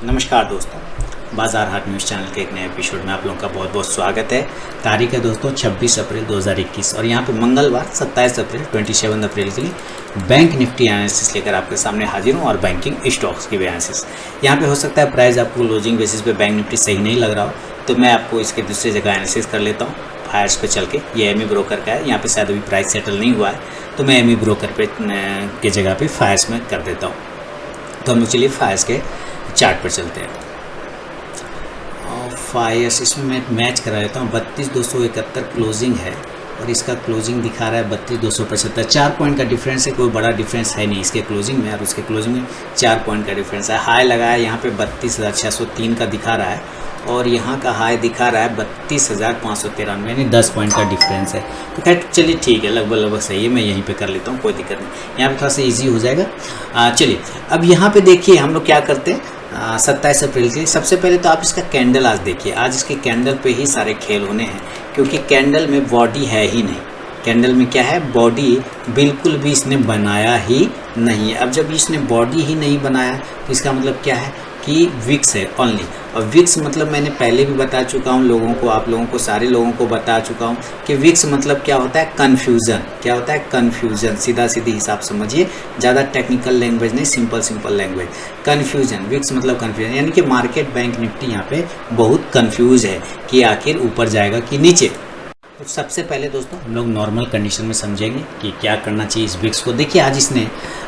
नमस्कार दोस्तों, बाजार हाट न्यूज़ चैनल के एक नए एपिसोड में आप लोगों का बहुत बहुत स्वागत है। तारीख है दोस्तों 26 अप्रैल 2021 और यहाँ पे मंगलवार 27 अप्रैल 27 अप्रैल के लिए बैंक निफ्टी एनालिसिस लेकर आपके सामने हाजिर हूँ और बैंकिंग स्टॉक्स की भी एनालिसिस। यहाँ पे हो सकता है प्राइस आपको क्लोजिंग बेसिस पे बैंक निफ्टी सही नहीं लग रहा हो, तो मैं आपको इसके दूसरी जगह एनालिसिस कर लेता हूँ फायर्स पे चल के। ये एमई ब्रोकर का है, यहाँ पे शायद अभी प्राइस सेटल नहीं हुआ है, तो मैं एमई ब्रोकर पे के जगह पे फायर्स में कर देता हूँ। तो हम लोग चलिए फायर्स के चार्ट पर चलते हैं। फायर्स इसमें मैं मैच करा लेता हूँ। 32,271 क्लोजिंग है और इसका क्लोजिंग दिखा रहा है 32,275। 4 पॉइंट का डिफरेंस है, कोई बड़ा डिफरेंस है नहीं इसके क्लोजिंग में और उसके क्लोजिंग में 4 पॉइंट का डिफरेंस है। हाई लगा है यहाँ पे 32,603 का दिखा रहा है और यहाँ का हाई दिखा रहा है 32,593, यानी 10 पॉइंट का डिफरेंस है। तो खैर चलिए ठीक है, लगभग सही है, मैं यहीं पे कर लेता हूँ, कोई दिक्कत नहीं। यहाँ पे थोड़ा सा इजी हो जाएगा। चलिए अब यहाँ पे देखिए हम लोग क्या करते हैं। 27 अप्रैल के सबसे पहले तो आप इसका कैंडल आज देखिए। आज इसके कैंडल पे ही सारे खेल होने हैं, क्योंकि कैंडल में बॉडी है ही नहीं। कैंडल में क्या है, बॉडी बिल्कुल भी इसने बनाया ही नहीं है। अब जब इसने बॉडी ही नहीं बनाया तो इसका मतलब क्या है कि विक्स है ओनली। और विक्स मतलब मैंने पहले भी बता चुका हूँ लोगों को, आप लोगों को, सारे लोगों को बता चुका हूँ कि विक्स मतलब क्या होता है, कन्फ्यूज़न। क्या होता है, कन्फ्यूज़न। सीधा सीधी हिसाब समझिए, ज़्यादा टेक्निकल लैंग्वेज नहीं, सिंपल लैंग्वेज। कन्फ्यूज़न, विक्स मतलब कन्फ्यूज़न, यानी कि मार्केट बैंक निफ्टी यहाँ पे बहुत कन्फ्यूज़ है कि आखिर ऊपर जाएगा कि नीचे। तो सबसे पहले दोस्तों हम लोग नॉर्मल कंडीशन में समझेंगे कि क्या करना चाहिए इस विक्स को। देखिए आज इसने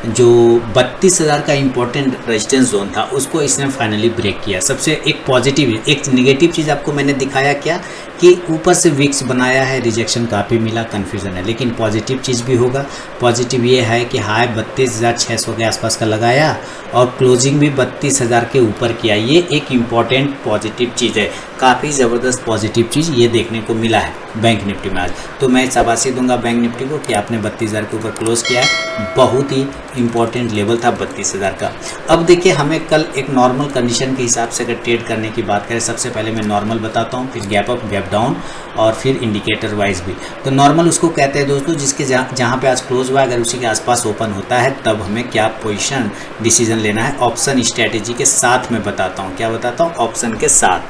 जो 32,000 का इम्पोर्टेंट रेजिस्टेंस जोन था उसको इसने फाइनली ब्रेक किया। सबसे एक पॉजिटिव, एक नेगेटिव चीज़ आपको मैंने दिखाया क्या कि ऊपर से विक्स बनाया है, रिजेक्शन काफ़ी मिला, कन्फ्यूज़न है। लेकिन पॉजिटिव चीज़ भी होगा। पॉजिटिव ये है कि हाई 32,600 के आसपास का लगाया और क्लोजिंग भी 32,000 के ऊपर किया। ये एक इम्पॉर्टेंट पॉजिटिव चीज़ है, काफ़ी ज़बरदस्त पॉजिटिव चीज़ ये देखने को मिला है बैंक निफ्टी में आज। तो मैं शाबाशी दूंगा बैंक निफ्टी को कि आपने 32,000 के ऊपर क्लोज किया है। बहुत ही इंपॉर्टेंट लेवल था 32,000 का। अब देखिए हमें कल एक नॉर्मल कंडीशन के हिसाब से अगर ट्रेड करने की बात करें, सबसे पहले मैं नॉर्मल बताता हूँ, फिर गैप अप, गैप डाउन और फिर इंडिकेटर वाइज भी। तो नॉर्मल उसको कहते हैं दोस्तों जिसके जहाँ पे आज क्लोज हुआ अगर उसी के आसपास ओपन होता है तब हमें क्या पोजीशन डिसीजन लेना है। ऑप्शन स्ट्रेटेजी के साथ मैं बताता हूँ, क्या बताता हूँ, ऑप्शन के साथ।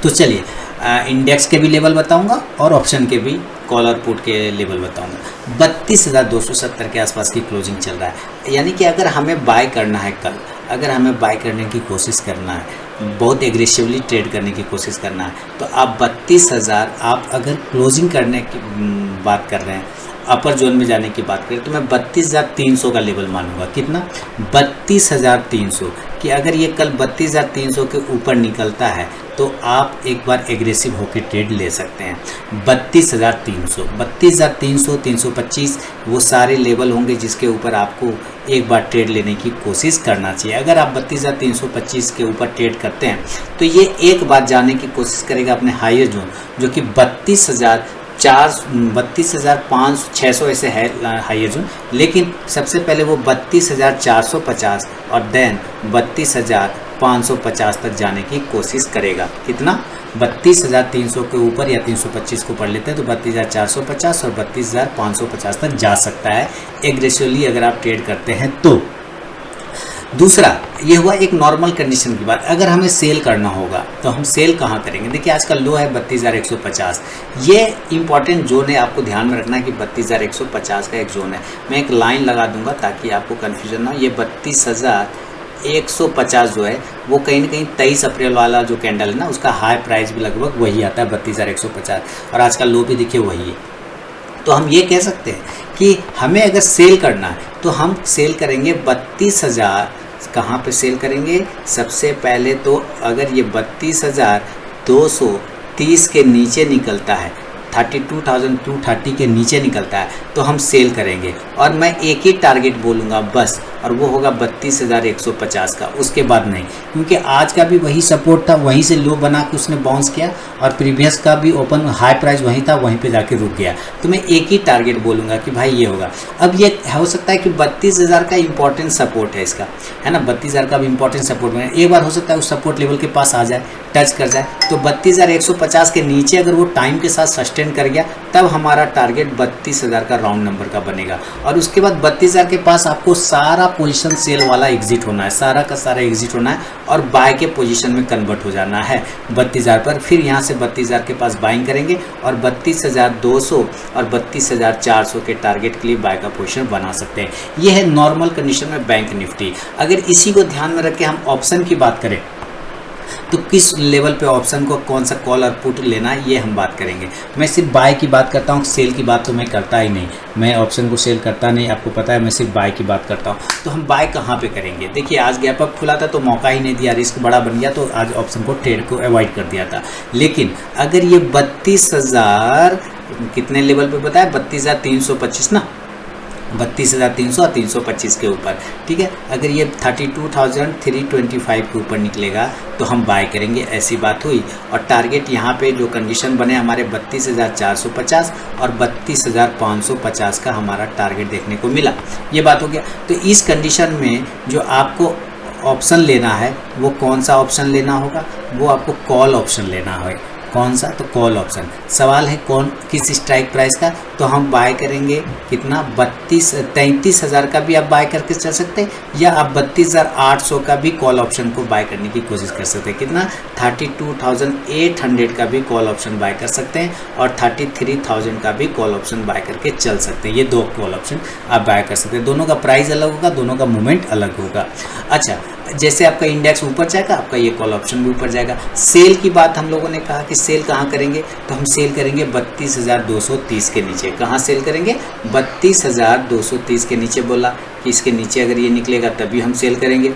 तो चलिए इंडेक्स के भी लेवल बताऊंगा और ऑप्शन के भी, कॉलर पुट के लेवल बताऊंगा। 32,270 के आसपास की क्लोजिंग चल रहा है, यानी कि अगर हमें बाय करना है कल, अगर हमें बाय करने की कोशिश करना है, बहुत एग्रेसिवली ट्रेड करने की कोशिश करना है, तो आप 32,000 आप अगर क्लोजिंग करने की बात कर रहे हैं, अपर जोन में जाने की बात करें, तो मैं 32,300 का लेवल मानूंगा। कितना, 32,300 कि अगर ये कल 32,300 के ऊपर निकलता है तो आप एक बार एग्रेसिव होकर ट्रेड ले सकते हैं। 32,300, 32,300, 325 वो सारे लेवल होंगे जिसके ऊपर आपको एक बार ट्रेड लेने की कोशिश करना चाहिए। अगर आप 32,325 के ऊपर ट्रेड करते हैं तो ये एक बार जाने की कोशिश करेगा अपने हायर जोन, जो कि 32,600 ऐसे है हायर जोन। लेकिन सबसे पहले वो 32,450 और देन 32,550 तक जाने की कोशिश करेगा। कितना, 32,300 के ऊपर या 325 को पढ़ लेते हैं तो 32,450 और 32,550 तक जा सकता है एग्रेसिवली अगर आप ट्रेड करते हैं तो। दूसरा ये हुआ एक नॉर्मल कंडीशन की बात। अगर हमें सेल करना होगा तो हम सेल कहाँ करेंगे। देखिए आज का लो है 32,150, ये इंपॉर्टेंट जोन है, आपको ध्यान में रखना है कि 32,150 का एक जोन है। मैं एक लाइन लगा दूंगा ताकि आपको कन्फ्यूजन ना हो। ये 32,150 जो है वो कहीं ना कहीं 23 अप्रैल वाला जो कैंडल है ना, उसका हाई प्राइस भी लगभग वही आता है 32,150 और आज का लो भी देखिए वही है। तो हम ये कह सकते हैं कि हमें अगर सेल करना है तो हम सेल करेंगे 32,000। कहाँ पे सेल करेंगे, सबसे पहले तो अगर ये 32,230 के नीचे निकलता है, 32,230 के नीचे निकलता है तो हम सेल करेंगे। और मैं एक ही टारगेट बोलूँगा बस, और वो होगा 32,150 का, उसके बाद नहीं, क्योंकि आज का भी वही सपोर्ट था, वहीं से लो बना के उसने बाउंस किया और प्रीवियस का भी ओपन हाई प्राइस वहीं था, वहीं पे जाके रुक गया। तो मैं एक ही टारगेट बोलूँगा कि भाई ये होगा। अब ये हो सकता है कि 32,000 का इंपॉर्टेंट सपोर्ट है इसका, है ना, 32,000 का भी इंपॉर्टेंट सपोर्ट है। एक बार हो सकता है उस सपोर्ट लेवल के पास आ जाए, टच कर जाए, तो 32,150 के नीचे अगर वो टाइम के साथ सस्टेन कर गया तब हमारा टारगेट 32,000 का राउंड नंबर का बनेगा। और उसके बाद 32,000 के पास आपको सारा पोजीशन सेल वाला एग्जिट होना है, सारा का सारा एग्जिट होना है और बाय के पोजीशन में कन्वर्ट हो जाना है 32,000 पर। फिर यहाँ से 32,000 के पास बाइंग करेंगे और 32,200 और 32,400 के टारगेट के लिए बाय का पोजीशन बना सकते हैं। ये है नॉर्मल कंडीशन में बैंक निफ्टी। अगर इसी को ध्यान में रख के हम ऑप्शन की बात करें तो किस लेवल पे ऑप्शन को कौन सा कॉल और पुट लेना है ये हम बात करेंगे। मैं सिर्फ बाय की बात करता हूँ, सेल की बात तो मैं करता ही नहीं, मैं ऑप्शन को सेल करता नहीं, आपको पता है, मैं सिर्फ बाय की बात करता हूँ। तो हम बाय कहाँ पे करेंगे? देखिए आज गैप अप खुला था तो मौका ही नहीं दिया, रिस्क बड़ा बन गया तो आज ऑप्शन को ट्रेड को अवॉइड कर दिया था। लेकिन अगर ये 32,000 कितने लेवल पे बताया, 32,325 ना, 32,300 और 325 के ऊपर, ठीक है। अगर ये 32,325 के ऊपर निकलेगा तो हम बाय करेंगे, ऐसी बात हुई। और टारगेट यहाँ पे जो कंडीशन बने हमारे 32,450 और 32,550 का हमारा टारगेट देखने को मिला, ये बात हो गया। तो इस कंडीशन में जो आपको ऑप्शन लेना है वो कौन सा ऑप्शन लेना होगा? वो आपको कॉल ऑप्शन लेना है। कौन सा? तो कॉल ऑप्शन। सवाल है कौन किस स्ट्राइक प्राइस का? तो हम बाय करेंगे कितना, 33,000 का भी आप बाय करके चल सकते हैं या आप 32,800 का भी कॉल ऑप्शन को बाय करने की कोशिश कर सकते हैं। कितना, 32,800 का भी कॉल ऑप्शन बाय कर सकते हैं और 33,000 का भी कॉल ऑप्शन बाय करके चल सकते हैं। ये दो कॉल ऑप्शन आप बाय कर सकते हैं। दोनों का प्राइस अलग होगा, दोनों का मूवमेंट अलग होगा। अच्छा, जैसे आपका इंडेक्स ऊपर जाएगा आपका ये कॉल ऑप्शन भी ऊपर जाएगा। सेल की बात हम लोगों ने कहा कि सेल कहाँ करेंगे, तो हम सेल करेंगे 32,230 के नीचे। कहाँ सेल करेंगे? 32,230 के नीचे। बोला कि इसके नीचे अगर ये निकलेगा तभी हम सेल करेंगे,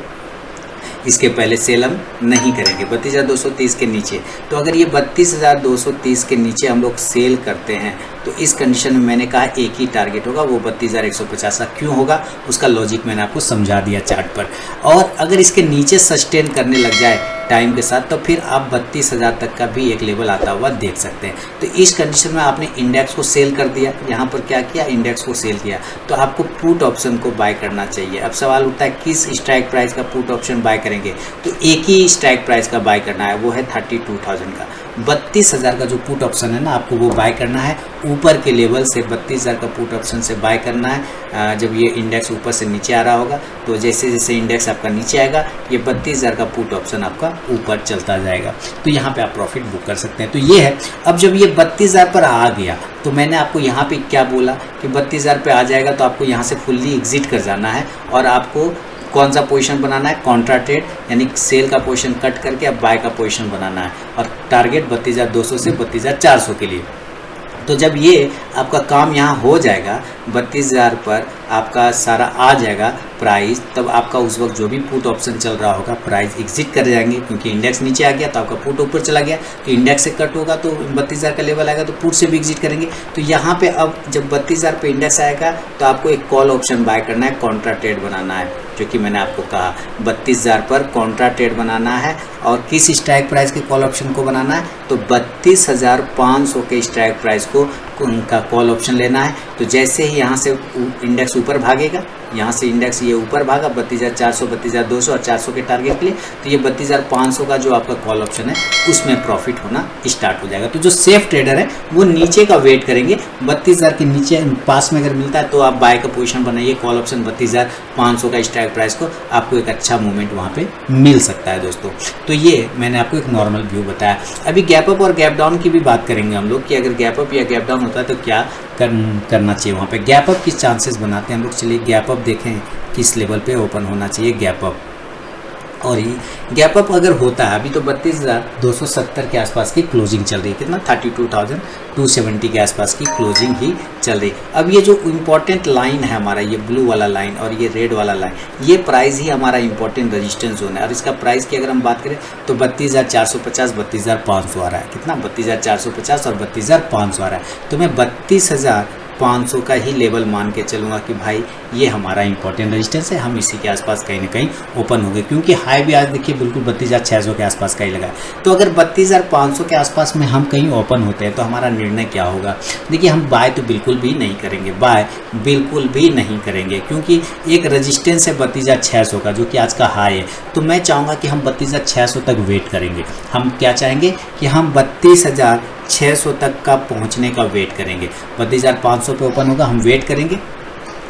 इसके पहले सेल हम नहीं करेंगे। 32,230 के नीचे, तो अगर ये 32,230 के नीचे हम लोग सेल करते हैं तो इस कंडीशन में मैंने कहा एक ही टारगेट होगा, वो 32,150 का। क्यों होगा उसका लॉजिक मैंने आपको समझा दिया चार्ट पर। और अगर इसके नीचे सस्टेन करने लग जाए टाइम के साथ तो फिर आप 32,000 तक का भी एक लेवल आता हुआ देख सकते हैं। तो इस कंडीशन में आपने इंडेक्स को सेल कर दिया, यहाँ पर क्या किया, इंडेक्स को सेल किया, तो आपको पुट ऑप्शन को बाय करना चाहिए। अब सवाल उठता है किस स्ट्राइक प्राइस का पुट ऑप्शन बाय करेंगे, तो एक ही स्ट्राइक प्राइस का बाय करना है, वो है 32,000 का। 32,000 का जो पुट ऑप्शन है ना आपको वो बाय करना है, ऊपर के लेवल से 32,000 का पुट ऑप्शन से बाय करना है। जब ये इंडेक्स ऊपर से नीचे आ रहा होगा तो जैसे जैसे इंडेक्स आपका नीचे आएगा ये 32,000 का पुट ऑप्शन आपका ऊपर चलता जाएगा, तो यहाँ पे आप प्रॉफिट बुक कर सकते हैं। तो ये है। अब जब ये 32,000 पर आ गया तो मैंने आपको यहाँ पे क्या बोला कि 32,000 पे आ जाएगा तो आपको यहाँ से फुल्ली एग्जिट कर जाना है और आपको कौन सा पोजीशन बनाना है, कॉन्ट्रा ट्रेड, यानी सेल का पोजीशन कट करके अब बाय का पोजीशन बनाना है और टारगेट 32,200 से 32,400 के लिए। तो जब ये आपका काम यहाँ हो जाएगा 32,000 पर आपका सारा आ जाएगा प्राइस, तब आपका उस वक्त जो भी पुट ऑप्शन चल रहा होगा प्राइस एग्जिट कर जाएंगे, क्योंकि इंडेक्स नीचे आ गया तो आपका पुट ऊपर चला गया, तो इंडेक्स से कट होगा तो 32,000 का लेवल आएगा तो पुट से भी एग्जिट करेंगे। तो यहाँ पे अब जब 32,000 पे इंडेक्स आएगा तो आपको एक कॉल ऑप्शन बाय करना है, कॉन्ट्रा ट्रेड बनाना है, जो कि मैंने आपको कहा 32,000 पर कॉन्ट्रा ट्रेड बनाना है। और किस स्ट्राइक प्राइस के कॉल ऑप्शन को बनाना है, तो 32,500 के स्ट्राइक प्राइस को उनका कॉल ऑप्शन लेना है। तो जैसे ही यहाँ से इंडेक्स ऊपर भागेगा, यहाँ से इंडेक्स ये ऊपर भागा 32,400, 32,200 और 400 के टारगेट के लिए, तो ये 32,500 का जो आपका कॉल ऑप्शन है उसमें प्रॉफिट होना स्टार्ट हो जाएगा। तो जो सेफ ट्रेडर है वो नीचे का वेट करेंगे, 32,000 के नीचे पास में अगर मिलता है तो आप बाय का पोजीशन बनाइए, कॉल ऑप्शन 32,500 का स्ट्राइक प्राइस को आपको एक अच्छा मूवमेंट वहाँ पे मिल सकता है दोस्तों। तो ये मैंने आपको एक नॉर्मल व्यू बताया। अभी गैप अप और गैप डाउन की भी बात करेंगे हम लोग कि अगर गैप अप या गैप डाउन होता है तो क्या करना चाहिए वहाँ पे। गैप अप किस चांसेस बनाते हैं हम लोग, चलिए गैप अप देखें किस लेवल पे ओपन होना चाहिए गैप अप। और ये गैप अप अगर होता है, अभी तो 32,270 के आसपास की क्लोजिंग चल रही है, कितना 32,270 के आसपास की क्लोजिंग ही चल रही। अब ये जो इम्पोर्टेंट लाइन है हमारा, ये ब्लू वाला लाइन और ये रेड वाला लाइन, ये प्राइस ही हमारा इंपॉर्टेंट रेजिस्टेंस जोन है। और इसका प्राइस की अगर हम बात करें तो 32,450, 32,500 आ रहा है, कितना 32,450 और 32,500 आ रहा है। तो मैं 32,500 का ही लेवल मान के चलूँगा कि भाई ये हमारा इंपॉर्टेंट रेजिस्टेंस है, हम इसी के आसपास कहीं ना कहीं ओपन हो गए, क्योंकि हाई भी आज देखिए बिल्कुल 32,600 के आसपास का ही लगा है। तो अगर 32,500 के आसपास में हम कहीं ओपन होते हैं तो हमारा निर्णय क्या होगा, देखिए हम बाय तो बिल्कुल भी नहीं करेंगे, बाय बिल्कुल भी नहीं करेंगे, क्योंकि एक रेजिस्टेंस है 32,600 का जो कि आज का हाई है। तो मैं चाहूँगा कि हम 32,600 तक वेट करेंगे। हम क्या चाहेंगे कि हम 32,600 तक का पहुंचने का वेट करेंगे। 32,500 पे ओपन होगा, हम वेट करेंगे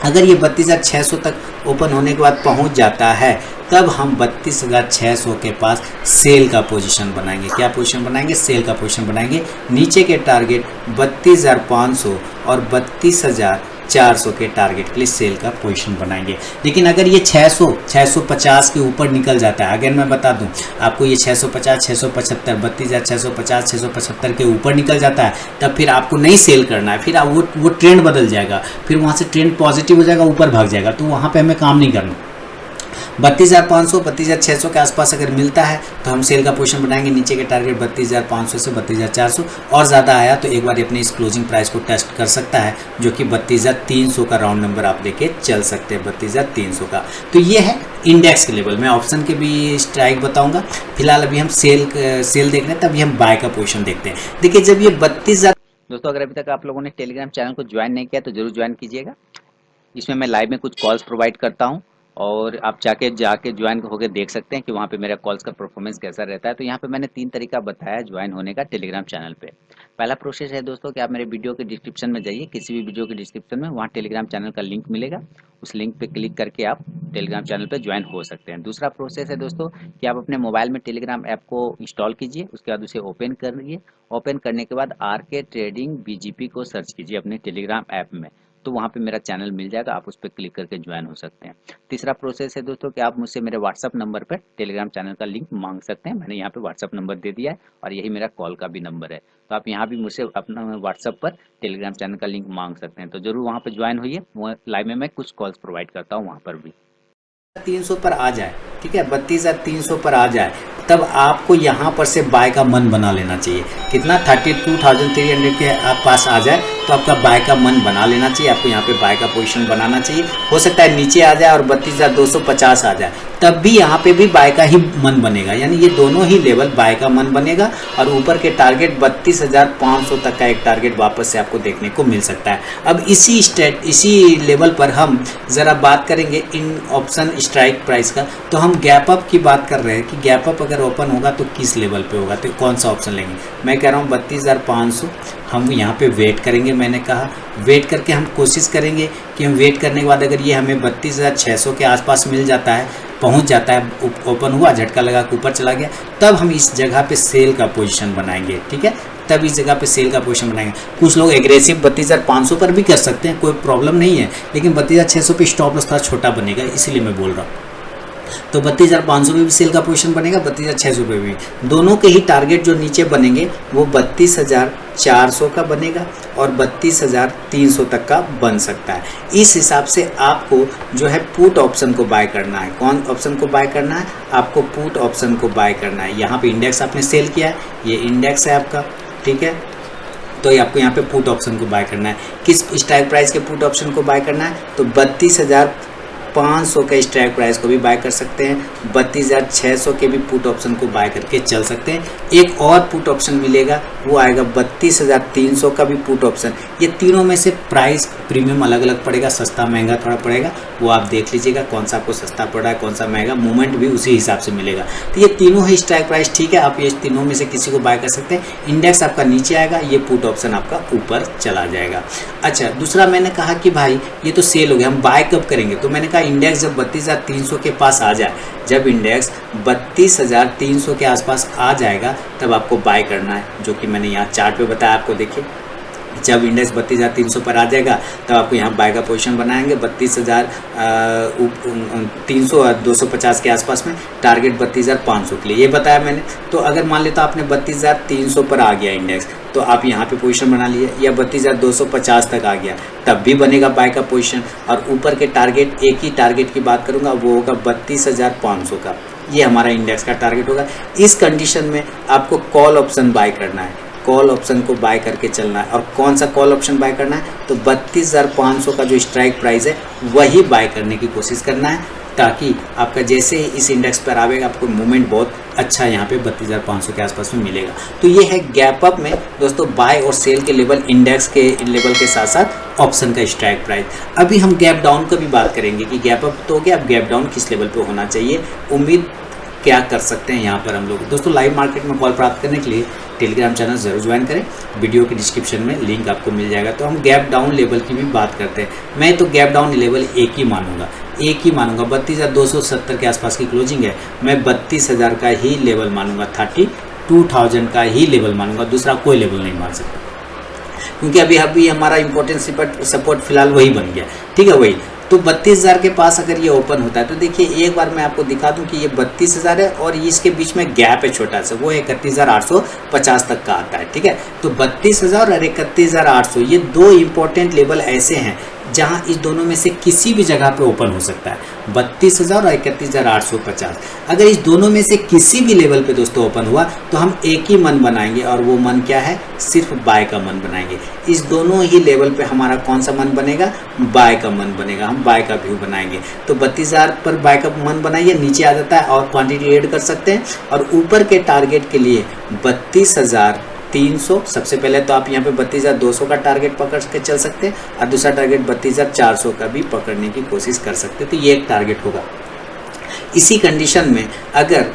अगर ये 32,600 तक ओपन होने के बाद पहुंच जाता है, तब हम 32,600 के पास सेल का पोजीशन बनाएंगे। क्या पोजीशन बनाएंगे? सेल का पोजीशन बनाएंगे। नीचे के टारगेट 32,500 और 32,400 के टारगेट के लिए सेल का पोजीशन बनाएंगे। लेकिन अगर ये 650 के ऊपर निकल जाता है, अगर मैं बता दूं आपको, ये 650, 675, 32,650, 675 के ऊपर निकल जाता है, तब फिर आपको नहीं सेल करना है। फिर वो ट्रेंड बदल जाएगा, फिर वहाँ से ट्रेंड पॉजिटिव हो जाएगा, ऊपर भाग जाएगा, तो वहाँ पे हमें काम नहीं करना। 32,500, 32,600 के आसपास अगर मिलता है तो हम सेल का पोजीशन बनाएंगे। नीचे के टारगेट 32,500 से 32,400, और ज़्यादा आया तो एक बार अपने इस क्लोजिंग प्राइस को टेस्ट कर सकता है, जो कि 32,300 का राउंड नंबर आप लेके चल सकते हैं, 32,300 का। तो ये है इंडेक्स के लेवल। मैं ऑप्शन के भी स्ट्राइक बताऊंगा। फिलहाल अभी हम सेल देख रहे हैं, तभी हम बाय का पोजीशन देखते हैं। देखिए, जब ये 32,000, दोस्तों अगर अभी तक आप लोगों ने टेलीग्राम चैनल को ज्वाइन नहीं किया तो जरूर ज्वाइन कीजिएगा। इसमें मैं लाइव में कुछ कॉल्स प्रोवाइड करता हूं, और आप जाके ज्वाइन होकर देख सकते हैं कि वहाँ पे मेरा कॉल्स का परफॉर्मेंस कैसा रहता है। तो यहाँ पे मैंने 3 तरीका बताया ज्वाइन होने का टेलीग्राम चैनल पे। पहला प्रोसेस है दोस्तों कि आप मेरे वीडियो के डिस्क्रिप्शन में जाइए, किसी भी वीडियो के डिस्क्रिप्शन में वहाँ टेलीग्राम चैनल का लिंक मिलेगा, उस लिंक पे क्लिक करके आप टेलीग्राम चैनल पे ज्वाइन हो सकते हैं। दूसरा प्रोसेस है दोस्तों कि आप अपने मोबाइल में टेलीग्राम ऐप को इंस्टॉल कीजिए, उसके बाद उसे ओपन करिए। ओपन करने के बाद RK ट्रेडिंग BGP को सर्च कीजिए अपने टेलीग्राम ऐप में, तो वहाँ पे मेरा चैनल मिल जाएगा, आप उस पर क्लिक करके ज्वाइन हो सकते हैं। तीसरा प्रोसेस है दोस्तों कि आप मुझसे मेरे व्हाट्सअप नंबर पर टेलीग्राम चैनल का लिंक मांग सकते हैं। मैंने यहाँ पे व्हाट्सअप नंबर दे दिया है, और यही मेरा कॉल का भी नंबर है। तो आप यहाँ भी मुझसे अपना व्हाट्सअप पर टेलीग्राम चैनल का लिंक मांग सकते हैं। तो जरूर वहाँ पर ज्वाइन होइए, लाइव में मैं कुछ कॉल्स प्रोवाइड करता हूँ वहाँ पर भी। 300 पर आ जाए, ठीक है, 32,300 पर आ जाए, तब आपको यहाँ पर से बाय का मन बना लेना चाहिए। कितना? 32,300 के आप पास आ जाए तो आपका बाय का मन बना लेना चाहिए। आपको यहाँ पे बाय का पोजीशन बनाना चाहिए। हो सकता है नीचे आ जाए और 32,250 आ जाए, तब भी यहाँ पे भी बाय का ही मन बनेगा। यानी ये दोनों ही लेवल बाय का मन बनेगा, और ऊपर के टारगेट 32,500 तक का एक टारगेट वापस से आपको देखने को मिल सकता है। अब इसी लेवल पर हम ज़रा बात करेंगे इन ऑप्शन स्ट्राइक प्राइस का। तो हम गैप अप की बात कर रहे हैं कि गैप अप अगर ओपन होगा तो किस लेवल पे होगा, तो कौन सा ऑप्शन लेंगे। मैं कह रहा हूँ 32,500 हम यहाँ पे वेट करेंगे। मैंने कहा वेट करके हम कोशिश करेंगे कि हम वेट करने के बाद अगर ये हमें 32,600 के आसपास मिल जाता है, पहुँच जाता है, ओपन हुआ, झटका लगा के ऊपर चला गया, तब हम इस जगह पे सेल का पोजीशन बनाएंगे। ठीक है, तब इस जगह पे सेल का पोजीशन बनाएंगे। कुछ लोग एग्रेसिव 32,500 पर भी कर सकते हैं, कोई प्रॉब्लम नहीं है, लेकिन 32,600 पे स्टॉप लॉस थोड़ा छोटा बनेगा, इसलिए मैं बोल रहा हूँ। तो 32,500 पे भी सेल का पोजीशन बनेगा, 32,600 पे भी। दोनों के ही टारगेट जो नीचे बनेंगे वो 32,400 का बनेगा और 32,300 तक का बन सकता है। इस हिसाब से आपको जो है पुट ऑप्शन को बाय करना है। कौन ऑप्शन को बाय करना है? आपको पुट ऑप्शन को बाय करना है। यहाँ पे इंडेक्स आपने सेल किया है, ये इंडेक्स है आपका, ठीक है, तो ये आपको यहाँ पे पुट ऑप्शन को बाय करना है। किस स्ट्राइक प्राइस के पुट ऑप्शन को बाय करना है? तो 32,500 के स्ट्राइक प्राइस को भी बाय कर सकते हैं, 32,600 के भी पुट ऑप्शन को बाय करके चल सकते हैं। एक और पुट ऑप्शन मिलेगा, वो आएगा 32,300 का भी पुट ऑप्शन। ये तीनों में से प्राइस प्रीमियम अलग अलग पड़ेगा, सस्ता महंगा थोड़ा पड़ेगा, वो आप देख लीजिएगा कौन सा आपको सस्ता पड़ रहा है, कौन सा महंगा, मूवमेंट भी उसी हिसाब से मिलेगा। तो ये तीनों ही स्ट्राइक प्राइस ठीक है, आप ये तीनों में से किसी को बाय कर सकते हैं। इंडेक्स आपका नीचे आएगा, ये पुट ऑप्शन आपका ऊपर चला जाएगा। अच्छा, दूसरा मैंने कहा कि भाई ये तो सेल हो गया, हम बाय कब करेंगे? तो मैंने कहा इंडेक्स जब 32,300 के पास आ जाए, जब इंडेक्स 32,300 के आसपास आ जाएगा तब आपको बाय करना है, जो कि मैंने यहाँ चार्ट पे बताया आपको। देखिए, जब इंडेक्स 32,300 पर आ जाएगा तब आपको यहाँ बाय का पोजीशन बनाएंगे 32,300 और 250 के आसपास में, टारगेट 32,500 के लिए, ये बताया मैंने। तो अगर मान लेता आपने 32,300 पर आ गया इंडेक्स, तो आप यहाँ पे पोजीशन बना लिए, या 32,250 तक आ गया तब भी बनेगा बाय का पोजीशन। और ऊपर के टारगेट, एक ही टारगेट की बात करूँगा, वो होगा 32,500 का, ये हमारा इंडेक्स का टारगेट होगा। इस कंडीशन में आपको कॉल ऑप्शन बाय करना है, कॉल ऑप्शन को बाय करके चलना है। और कौन सा कॉल ऑप्शन बाय करना है? तो 32,500 का जो स्ट्राइक प्राइस है वही बाय करने की कोशिश करना है, ताकि आपका जैसे ही इस इंडेक्स पर आवेगा आपको मूवमेंट बहुत अच्छा यहाँ पे 32,500 के आसपास में मिलेगा। तो ये है गैप अप में दोस्तों बाय और सेल के लेवल, इंडेक्स के लेवल के साथ साथ ऑप्शन का स्ट्राइक प्राइस। अभी हम गैप डाउन का भी बात करेंगे कि गैप अप तो हो गया, अब गैप डाउन किस लेवल पे होना चाहिए। उम्मीद क्या कर सकते हैं यहाँ पर हम लोग। दोस्तों लाइव मार्केट में कॉल प्राप्त करने के लिए टेलीग्राम चैनल जरूर ज्वाइन करें, वीडियो के डिस्क्रिप्शन में लिंक आपको मिल जाएगा। तो हम गैप डाउन लेवल की भी बात करते हैं। मैं तो गैप डाउन लेवल एक ही मानूंगा 32,270 के आसपास की क्लोजिंग है, मैं 32,000 का ही लेवल मानूंगा, 32,000 का ही लेवल मानूंगा, दूसरा कोई लेवल नहीं मान सकता, क्योंकि अभी हमारा इंपॉर्टेंट सपोर्ट फिलहाल वही बन गया, ठीक है वही। तो 32,000 के पास अगर ये ओपन होता है तो देखिए एक बार मैं आपको दिखा दूं कि ये 32,000 है और इसके बीच में गैप है छोटा सा, वो 31,850 तक का आता है, ठीक है। तो 32,000 और 31,800 ये दो इंपॉर्टेंट लेवल ऐसे हैं जहां इस दोनों में से किसी भी जगह पे ओपन हो सकता है, 32,000 और 31,850। अगर इस दोनों में से किसी भी लेवल पे दोस्तों ओपन हुआ तो हम एक ही मन बनाएंगे, और वो मन क्या है, सिर्फ बाय का मन बनाएंगे। इस दोनों ही लेवल पे हमारा कौन सा मन बनेगा, बाय का मन बनेगा, हम बाय का व्यू बनाएंगे। तो 32,000 पर बाय का मन बनाइए, नीचे आ जाता है और क्वांटिटी ऐड कर सकते हैं। और ऊपर के टारगेट के लिए 32,300, सबसे पहले तो आप यहाँ पे 32,200 का टारगेट पकड़ के चल सकते हैं, और दूसरा टारगेट 32,400 का भी पकड़ने की कोशिश कर सकते हैं। तो ये एक टारगेट होगा। इसी कंडीशन में अगर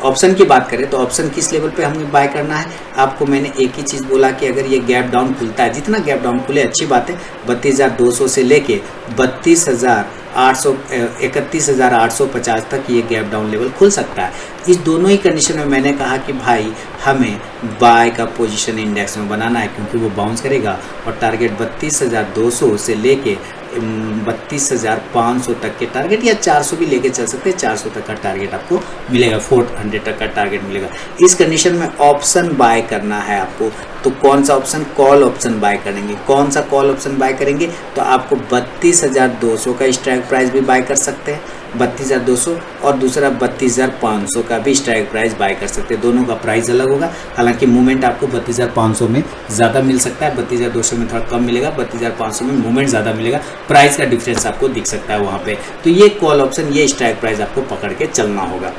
ऑप्शन की बात करें तो ऑप्शन किस लेवल पे हमें बाय करना है, आपको मैंने एक ही चीज़ बोला कि अगर ये गैप डाउन खुलता है, जितना गैप डाउन खुले अच्छी बात है, 32,200 से लेके 31,850 तक ये गैप डाउन लेवल खुल सकता है। इस दोनों ही कंडीशन में मैंने कहा कि भाई हमें बाय का पोजीशन इंडेक्स में बनाना है, क्योंकि वो बाउंस करेगा और टारगेट 32,200 से लेके 32,500 तक के टारगेट, या 400 भी लेके चल सकते हैं, 400 तक का टारगेट आपको मिलेगा, 400 तक का टारगेट मिलेगा। इस कंडीशन में ऑप्शन बाय करना है आपको, तो कौन सा ऑप्शन, कॉल ऑप्शन बाय करेंगे। कौन सा कॉल ऑप्शन बाय करेंगे, तो आपको 32,200 का स्ट्राइक प्राइस भी बाय कर सकते हैं, 32,200, और दूसरा 32,500 का भी स्ट्राइक प्राइस बाय कर सकते हैं। दोनों का प्राइस अलग होगा, हालांकि मूवमेंट आपको 32,500 में ज़्यादा मिल सकता है, 32,200 में थोड़ा कम मिलेगा, 32,500 में मूवमेंट ज़्यादा मिलेगा, प्राइस का डिफरेंस आपको दिख सकता है वहाँ पे। तो ये कॉल ऑप्शन, ये स्ट्राइक प्राइस आपको पकड़ के चलना होगा।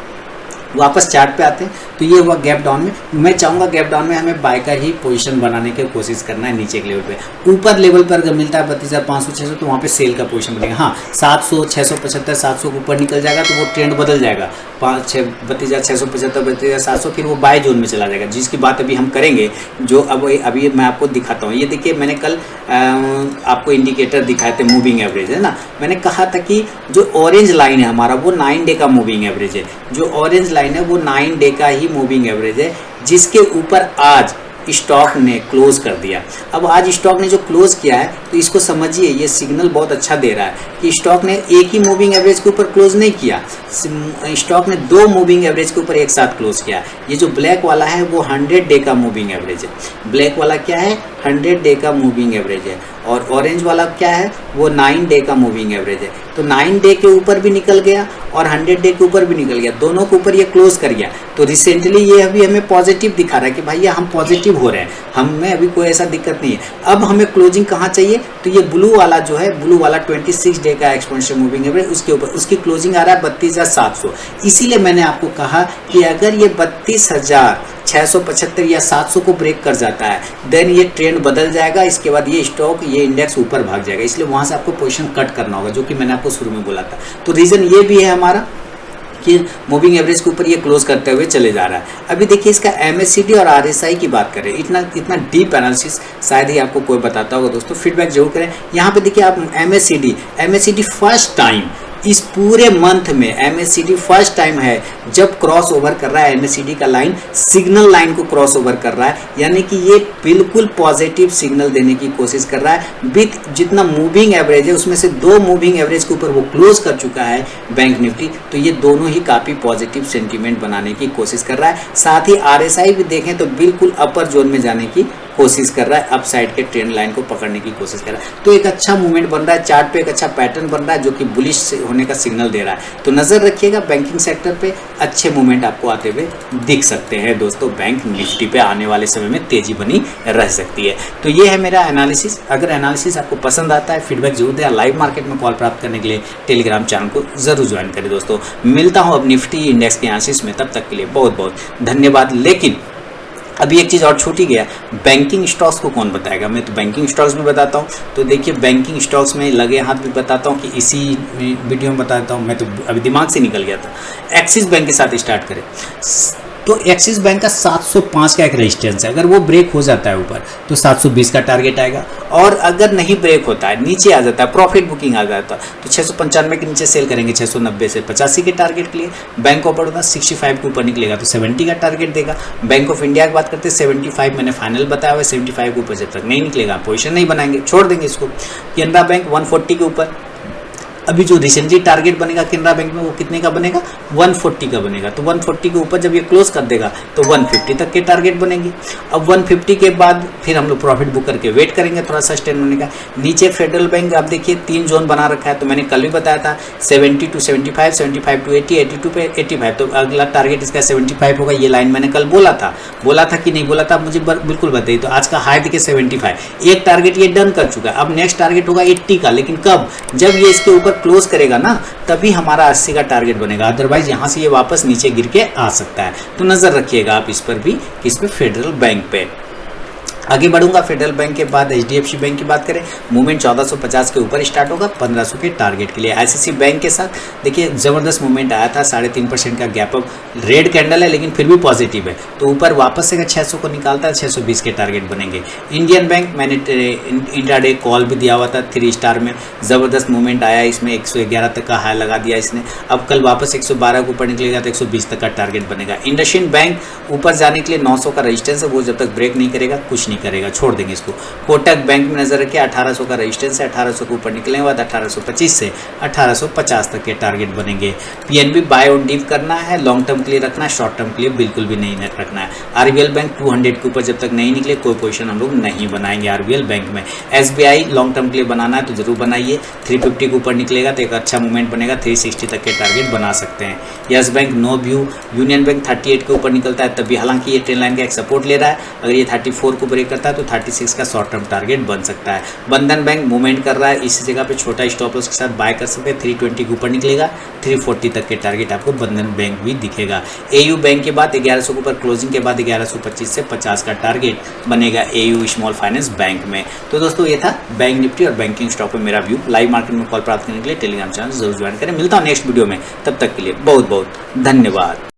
वापस चार्ट पे आते हैं तो ये हुआ गैप डाउन में। मैं चाहूँगा गैप डाउन में हमें बाय का ही पोजीशन बनाने की कोशिश करना है नीचे के लेवल पे। ऊपर लेवल पर अगर मिलता है 32,500 600 तो वहाँ पे सेल का पोजीशन बनेगा। हाँ 700 675 700 के ऊपर निकल जाएगा तो वो ट्रेंड बदल जाएगा, 32,675 32,700, फिर वो बाय जोन में चला जाएगा, जिसकी बात अभी हम करेंगे, जो अभी मैं आपको दिखाता हूँ। ये देखिए मैंने कल आपको इंडिकेटर दिखाए थे, मूविंग एवरेज है ना। मैंने कहा था कि जो ऑरेंज लाइन है हमारा वो 9 डे का मूविंग एवरेज है, जो ऑरेंज लाइन है वो 9 डे का ही मूविंग एवरेज है, जिसके ऊपर आज स्टॉक ने क्लोज कर दिया। अब आज स्टॉक ने जो क्लोज किया है तो इसको समझिए, ये सिग्नल बहुत अच्छा दे रहा है कि स्टॉक ने एक ही मूविंग एवरेज के ऊपर क्लोज नहीं किया, स्टॉक ने 2 मूविंग एवरेज के ऊपर एक साथ क्लोज किया। ये जो ब्लैक वाला है वो 100 डे का मूविंग एवरेज है, ब्लैक वाला क्या है 100 डे का मूविंग एवरेज है, और ऑरेंज वाला क्या है वो 9 डे का मूविंग एवरेज है। तो 9 डे के ऊपर भी निकल गया और 100 डे के ऊपर भी निकल गया, दोनों के ऊपर ये क्लोज कर गया। तो रिसेंटली ये अभी हमें पॉजिटिव दिखा रहा है कि भैया हम पॉजिटिव हो रहे हैं, हमें अभी कोई ऐसा दिक्कत नहीं है। अब हमें क्लोजिंग कहाँ चाहिए, तो ये ब्लू वाला जो है, ब्लू वाला 26 डे का एक्सपोनेंशियल मूविंग एवरेज, उसके ऊपर उसकी क्लोजिंग आ रहा है 32,700। इसीलिए मैंने आपको कहा कि अगर ये 32,675 या 700 को ब्रेक कर जाता है देन ये ट्रेंड बदल जाएगा, इसके बाद ये स्टॉक, ये इंडेक्स ऊपर भाग जाएगा, इसलिए वहाँ से आपको पोजीशन कट करना होगा, जो कि मैंने आपको शुरू में बोला था। तो रीज़न ये भी है हमारा कि मूविंग एवरेज के ऊपर ये क्लोज करते हुए चले जा रहा है। अभी देखिए इसका MACD और RSI की बात करें, इतना डीप एनालिसिस शायद ही आपको कोई बताता होगा दोस्तों, फीडबैक जरूर करें। यहाँ पे देखिए आप MACD फर्स्ट टाइम इस पूरे मंथ में MACD फर्स्ट टाइम है जब क्रॉस ओवर कर रहा है, MACD का लाइन सिग्नल लाइन को क्रॉस ओवर कर रहा है, यानी कि ये बिल्कुल पॉजिटिव सिग्नल देने की कोशिश कर रहा है। विथ जितना मूविंग एवरेज है उसमें से 2 मूविंग एवरेज के ऊपर वो क्लोज कर चुका है बैंक निफ्टी, तो ये दोनों ही काफ़ी पॉजिटिव सेंटीमेंट बनाने की कोशिश कर रहा है। साथ ही RSI भी देखें तो बिल्कुल अपर जोन में जाने की कोशिश कर रहा है, अप साइड के ट्रेंड लाइन को पकड़ने की कोशिश कर रहा है। तो एक अच्छा मूवमेंट बन रहा है, चार्ट पे एक अच्छा पैटर्न बन रहा है जो कि बुलिश होने का सिग्नल दे रहा है। तो नज़र रखिएगा बैंकिंग सेक्टर पे, अच्छे मूवमेंट आपको आते हुए दिख सकते हैं दोस्तों। बैंक निफ्टी पे आने वाले समय में तेज़ी बनी रह सकती है। तो ये है मेरा एनालिसिस। अगर एनालिसिस आपको पसंद आता है फीडबैक जरूर दें। लाइव मार्केट में कॉल प्राप्त करने के लिए टेलीग्राम चैनल को जरूर ज्वाइन करें दोस्तों। मिलता हूँ अब निफ्टी इंडेक्स के एनालिसिस में, तब तक के लिए बहुत बहुत धन्यवाद। लेकिन अभी एक चीज़ और छूट ही गया, बैंकिंग स्टॉक्स को कौन बताएगा, मैं तो बैंकिंग स्टॉक्स भी बताता हूँ। तो देखिए बैंकिंग स्टॉक्स में लगे हाथ भी बताता हूँ कि इसी वीडियो में बताता हूँ, मैं तो अभी दिमाग से निकल गया था। एक्सिस बैंक के साथ स्टार्ट करें तो एक्सिस बैंक का 705 का एक रेजिस्टेंस है, अगर वो ब्रेक हो जाता है ऊपर तो 720 का टारगेट आएगा, और अगर नहीं ब्रेक होता है, नीचे आ जाता है, प्रॉफिट बुकिंग आ जाता है, तो 695 के नीचे सेल करेंगे 690 से 85 के टारगेट के लिए। बैंक ऑफ बड़ौदा 65 के ऊपर निकलेगा तो 70 का टारगेट देगा। बैंक ऑफ इंडिया की बात करते हैं 75 मैंने फाइनल बताया हुआ है, 75 के ऊपर जब तक नहीं निकलेगा पोजिशन नहीं बनाएंगे, छोड़ देंगे इसको। केनरा बैंक 140 के ऊपर, अभी जो रिसेंटली टारगेट बनेगा केनरा बैंक में वो कितने का बनेगा, 140 का बनेगा। तो 140 के ऊपर जब ये क्लोज कर देगा तो 150 तक के टारगेट बनेंगे। अब 150 के बाद फिर हम लोग प्रॉफिट बुक करके वेट करेंगे थोड़ा सा स्टैंड होने का। नीचे फेडरल बैंक आप देखिए 3 जोन बना रखा है, तो मैंने कल भी बताया था 70 टू 75, 75 टू 80, 82 पे 85, तो अगला टारगेट इसका 75 होगा। ये लाइन मैंने कल बोला था कि नहीं बोला था, मुझे बिल्कुल बताइए। तो आज का हाई देखिए 75, एक टारगेट ये डन कर चुका है। अब नेक्स्ट टारगेट होगा 80 का, लेकिन कब, जब ये इसके ऊपर क्लोज करेगा ना तभी हमारा 80 का टारगेट बनेगा, अदरवाइज यहां से ये वापस नीचे गिर के आ सकता है। तो नजर रखिएगा आप इस पर भी, किस पे, फेडरल बैंक पे। आगे बढ़ूंगा, फेडरल बैंक के बाद HDFC बैंक की बात करें, मूवमेंट 1450 के ऊपर स्टार्ट होगा 1500 के टारगेट के लिए। ICICI बैंक के साथ देखिए ज़बरदस्त मूवमेंट आया था, 3.5% का गैप अप, रेड कैंडल है लेकिन फिर भी पॉजिटिव है, तो ऊपर वापस से 600 को निकालता है 620 के टारगेट बनेंगे। इंडियन बैंक मैंने इंट्राडे कॉल भी दिया हुआ था 3 स्टार में, ज़बरदस्त मूवमेंट आया, इसमें 111 तक का हाई लगा दिया इसने। अब कल वापस 112 के ऊपर निकलेगा तो 120 तक का टारगेट बनेगा। इंडसइंड बैंक ऊपर जाने के लिए 900 का रजिस्टेंस है, वो जब तक ब्रेक नहीं करेगा कुछ करेगा, छोड़ देंगे इसको। कोटक बैंक में नजर रखिए 1800 का रजिस्टेंस है, 1800 के ऊपर निकलने के बाद 1825 से 1850 तक के टारगेट बनेंगे। PNB बाय ऑन डिप करना है, लॉन्ग टर्म के लिए रखना है, शॉर्ट टर्म के लिए बिल्कुल भी नहीं रखना है। RBL बैंक 200 के ऊपर जब तक नहीं निकले कोई पोजीशन हम लोग नहीं बनाएंगे RBL बैंक में। SBI लॉन्ग टर्म के लिए बनाना है तो जरूर बनाइए, 350 के ऊपर निकलेगा तो एक अच्छा मूवमेंट बनेगा, 360 तक के टारगेट बना सकते हैं। Yes Bank no view, Union Bank 38 के ऊपर निकलता है तभी, हालांकि ये ट्रेन लाइन का एक सपोर्ट ले रहा है, अगर ये 34 को ब्रेक करता है तो 36 का शॉर्ट टर्म टारगेट बन सकता है। बंधन बैंक मूवमेंट कर रहा है, इसी जगह पे छोटा स्टॉप लॉस के साथ बाय कर सकते हैं, 320 के ऊपर निकलेगा, 340 तक के टारगेट आपको बंधन बैंक भी दिखेगा। AU बैंक के बाद 1100 के ऊपर क्लोजिंग के बाद 1125 से 50 का टारगेट बनेगा AU स्मॉल फाइनेंस बैंक में। तो दोस्तों ये था बैंक निफ्टी और बैंकिंग स्टॉक में मेरा व्यू। लाइव मार्केट में कॉल प्राप्त करने के लिए टेलीग्राम चैनल जरूर ज्वाइन करें। मिलता हूँ नेक्स्ट वीडियो में, तब तक के लिए बहुत बहुत धन्यवाद।